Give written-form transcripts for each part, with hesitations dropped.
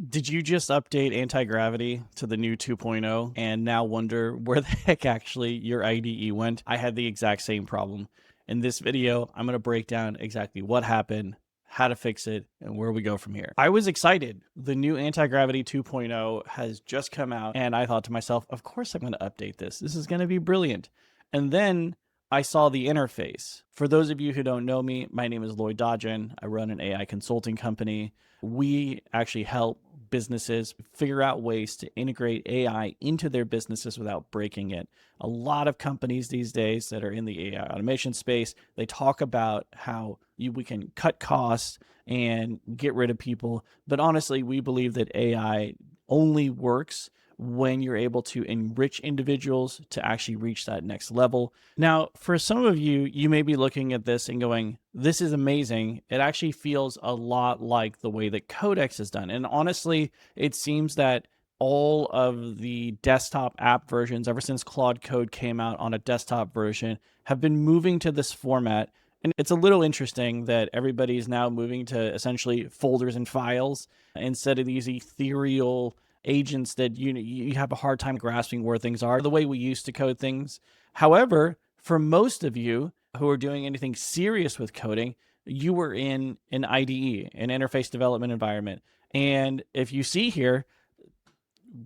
Did you just update Antigravity to the new 2.0 and now wonder where the heck actually your IDE went? I had the exact same problem. In this video, I'm going to break down exactly what happened, how to fix it, and where we go from here. I was excited. The new Antigravity 2.0 has just come out, and I thought to myself, of course I'm going to update this. This is going to be brilliant. And then I saw the interface. For those of you who don't know me, my name is Lloyd Dodgen. I run an AI consulting company. We actually help businesses figure out ways to integrate AI into their businesses without breaking it. A lot of companies these days that are in the AI automation space, they talk about how we can cut costs and get rid of people. But honestly, we believe that AI only works when you're able to enrich individuals to actually reach that next level. Now, for some of you, you may be looking at this and going, this is amazing. It actually feels a lot like the way that Codex is done. And honestly, it seems that all of the desktop app versions, ever since Claude Code came out on a desktop version, have been moving to this format. And it's a little interesting that everybody's now moving to essentially folders and files instead of these ethereal agents that you have a hard time grasping where things are, the way we used to code things. However, for most of you who are doing anything serious with coding, you were in an IDE, an interface development environment. And if you see here,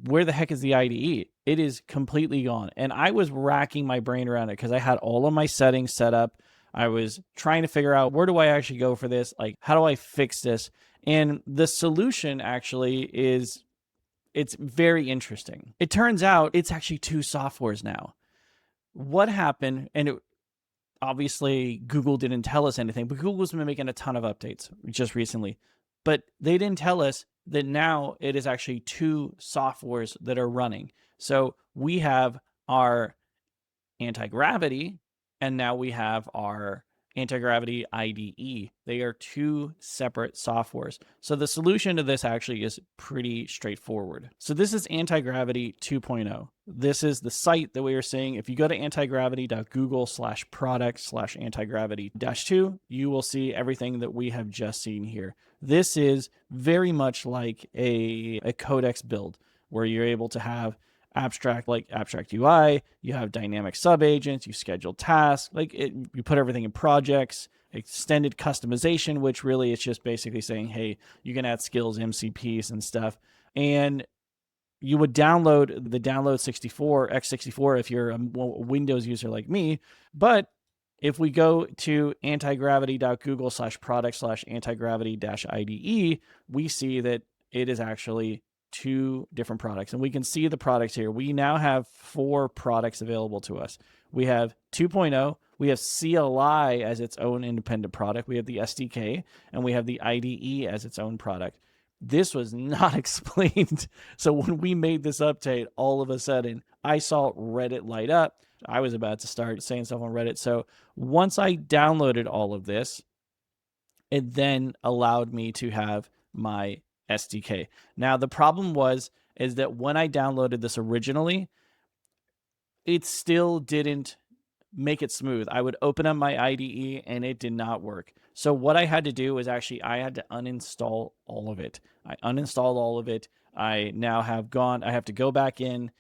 where the heck is the IDE? It is completely gone. And I was racking my brain around it because I had all of my settings set up. I was trying to figure out, where do I actually go for this? Like, how do I fix this? And the solution actually is, it's very interesting. It turns out it's actually two softwares now. What happened, and obviously Google didn't tell us anything, but Google's been making a ton of updates just recently. But they didn't tell us that now it is actually two softwares that are running. So we have our Antigravity, and now we have our Antigravity IDE. They are two separate softwares. So the solution to this actually is pretty straightforward. So this is Antigravity 2.0. This is the site that we are seeing. If you go to antigravity.google/product/antigravity-2, you will see everything that we have just seen here. This is very much like a Codex build where you're able to have abstract, like abstract UI, you have dynamic subagents, you schedule tasks, you put everything in projects, extended customization, which really is just basically saying, hey, you can add skills, MCPs and stuff. And you would download the download 64, x64 if you're a Windows user like me. But if we go to antigravity.google/product/antigravity-IDE, we see that it is actually two different products. And we can see the products here. We now have 4 products available to us. We have 2.0, we have CLI as its own independent product, we have the SDK, and we have the IDE as its own product. This was not explained. So when we made this update, all of a sudden, I saw Reddit light up. I was about to start saying stuff on Reddit. So once I downloaded all of this, it then allowed me to have my SDK. Now, the problem is that when I downloaded this originally, it still didn't make it smooth. I would open up my IDE and it did not work. So what I had to do was actually, I had to uninstall all of it. I uninstalled all of it. I have to go back in,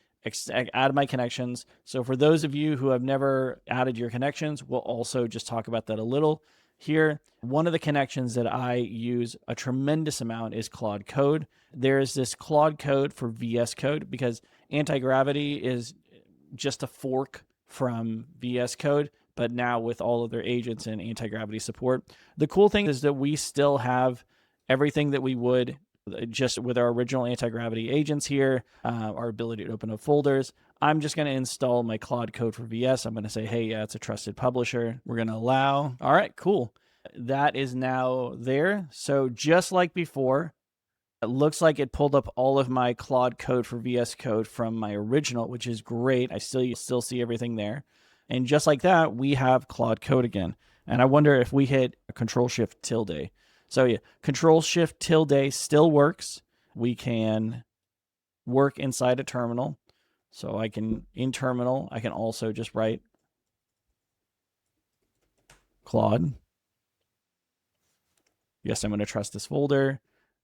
add my connections. So for those of you who have never added your connections, we'll also just talk about that a little here. One of the connections that I use a tremendous amount is Claude Code. There is this Claude Code for VS Code because Antigravity is just a fork from VS Code, but now with all of their agents and Antigravity support. The cool thing is that we still have everything that we would just with our original Antigravity agents here, our ability to open up folders. I'm just going to install my Claude Code for VS. I'm going to say, hey, yeah, it's a trusted publisher. We're going to allow. All right, cool. That is now there. So just like before, it looks like it pulled up all of my Claude Code for VS Code from my original, which is great. I still see everything there. And just like that, we have Claude Code again. And I wonder if we hit Control-Shift-tilde. So yeah, Control-Shift-tilde still works. We can work inside a terminal. So in terminal, I can also just write Claude. Yes, I'm going to trust this folder.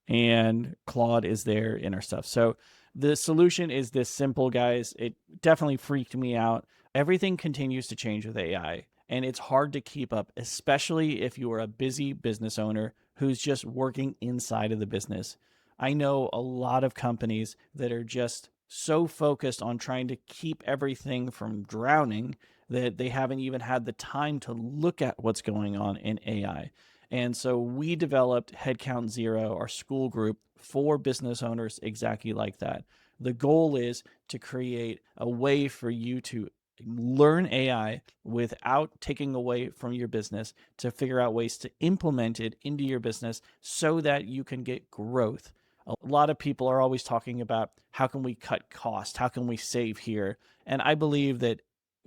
and Claude is there in our stuff. So the solution is this simple, guys. It definitely freaked me out. Everything continues to change with AI, and it's hard to keep up, especially if you are a busy business owner who's just working inside of the business. I know a lot of companies that are just so focused on trying to keep everything from drowning that they haven't even had the time to look at what's going on in AI. And so we developed Headcount Zero, our school group for business owners exactly like that. The goal is to create a way for you to learn AI without taking away from your business, to figure out ways to implement it into your business so that you can get growth. A lot of people are always talking about how can we cut costs? How can we save here? And I believe that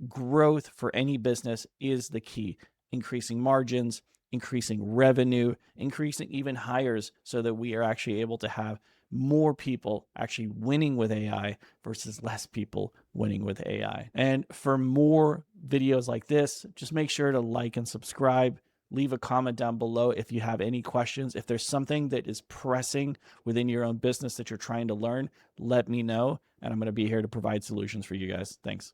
growth for any business is the key. Increasing margins, increasing revenue, increasing even hires so that we are actually able to have more people actually winning with AI versus less people winning with AI. And for more videos like this, just make sure to like and subscribe. Leave a comment down below if you have any questions. If there's something that is pressing within your own business that you're trying to learn, let me know. And I'm going to be here to provide solutions for you guys. Thanks.